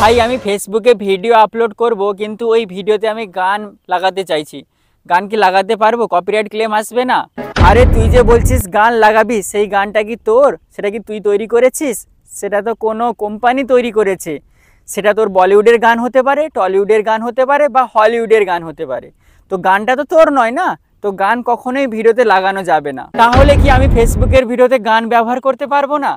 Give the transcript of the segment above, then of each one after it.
ভাই আমি ফেসবুকে ভিডিও আপলোড করব, কিন্তু ওই ভিডিওতে আমি গান লাগাতে চাইছি। গান কি লাগাতে পারবো? কপিরাইট ক্লেম আসবে না? আরে তুই যে বলছিস গান লাগাবি, সেই গানটা কি তোর? সেটা কি তুই তৈরি করেছিস? সেটা তো কোনো কোম্পানি তৈরি করেছে। সেটা তোর বলিউডের গান হতে পারে, টলিউডের গান হতে পারে, বা হলিউডের গান হতে পারে। তো গানটা তো তোর নয় না, তো গান কখনোই ভিডিওতে লাগানো যাবে না। তাহলে কি আমি ফেসবুকের ভিডিওতে গান ব্যবহার করতে পারবো না?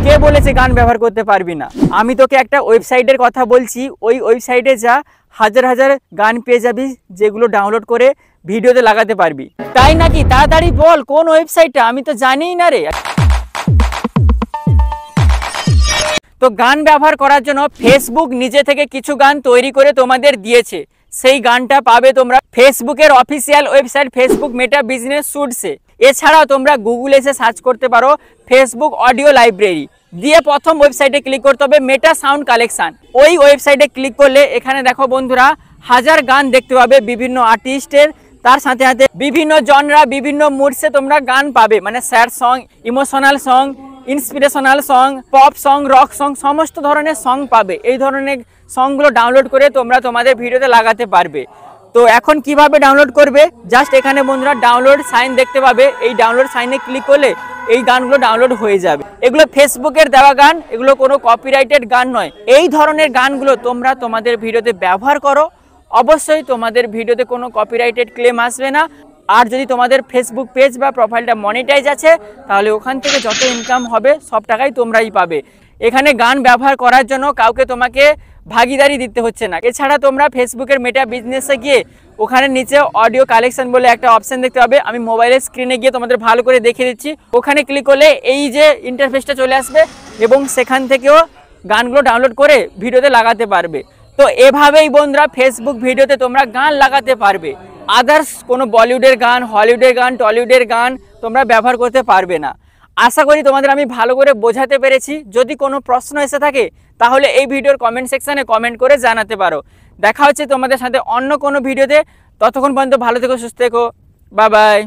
কে বলেছে গান ব্যবহার করতে পারবি না? আমি তোকে একটা ওয়েবসাইটের কথা বলছি, ওই ওয়েবসাইটে যা হাজার হাজার গান পেয়ে যাবি, যেগুলো ডাউনলোড করে ভিডিওতে লাগাতে পারবি। তাই নাকি? তাড়াতাড়ি বল কোন ওয়েবসাইটটা, আমি তো জানিই না রে। তো গান ব্যবহার করার জন্য ফেসবুক নিজে থেকে কিছু গান তৈরি করে তোমাদের দিয়েছে। সেই গানটা পাবে তোমরা ফেসবুকের official website Facebook Meta business স্যুটসে। এছাড়াও তোমরা গুগলে এসে সার্চ করতে পারো ফেসবুক অডিও লাইব্রেরি, দিয়ে প্রথম ওয়েবসাইটে ক্লিক করতে হবে মেটা সাউন্ড কালেকশন। ওই ওয়েবসাইটে ক্লিক করলে এখানে দেখো বন্ধুরা হাজার গান দেখতে পাবে বিভিন্ন আর্টিস্টের। তার সাথে সাথে বিভিন্ন জনরা, বিভিন্ন মুডসে তোমরা গান পাবে, মানে sad song, emotional song, inspirational song, pop song, rock song, সমস্ত ধরনের সং পাবে। এই ধরনের সংগুলো ডাউনলোড করে তোমরা তোমাদের ভিডিওতে লাগাতে পারবে। তো এখন কিভাবে ডাউনলোড করবে? জাস্ট এখানে বন্ধুরা ডাউনলোড সাইন দেখতে পাবে, এই ডাউনলোড সাইনে ক্লিক করলে এই গানগুলো ডাউনলোড হয়ে যাবে। এগুলো ফেসবুকের দেওয়া গান, এগুলো কোনো কপিরাইটেড গান নয়। এই ধরনের গানগুলো তোমরা তোমাদের ভিডিওতে ব্যবহার করো, অবশ্যই তোমাদের ভিডিওতে কোনো কপিরাইটেড ক্লেম আসবে না। আর যদি তোমাদের ফেসবুক পেজ বা প্রোফাইলটা মনিটাইজ আছে, তাহলে ওখান থেকে যত ইনকাম হবে সব টাকাই তোমরাই পাবে। এখানে গান ব্যবহার করার জন্য কাউকে তোমাকে ভাগিদারি দিতে হচ্ছে না। এছাড়া তোমরা ফেসবুকের মেটা বিজনেসে গিয়ে ওখানে নিচে অডিও কালেকশন বলে একটা অপশন দেখতে পাবে। আমি মোবাইলের স্ক্রিনে গিয়ে তোমাদের ভালো করে দেখিয়ে দিচ্ছি। ওখানে ক্লিক করলে এই যে ইন্টারফেসটা চলে আসবে, এবং সেখান থেকেও গানগুলো ডাউনলোড করে ভিডিওতে লাগাতে পারবে। তো এভাবেই বন্ধুরা ফেসবুক ভিডিওতে তোমরা গান লাগাতে পারবে। আদার্স কোনো বলিউডের গান, হলিউডের গান, টলিউডের গান তোমরা ব্যবহার করতে পারবে না। আশা করি তোমাদের আমি ভালো করে বোঝাতে পেরেছি। যদি কোনো প্রশ্ন এসে থাকে তাহলে এই ভিডিওর কমেন্ট সেকশানে কমেন্ট করে জানাতে পারো। দেখা হচ্ছে তোমাদের সাথে অন্য কোনো ভিডিওতে। ততক্ষণ পর্যন্ত ভালো থেকো, সুস্থ থেকো, বাই বাই।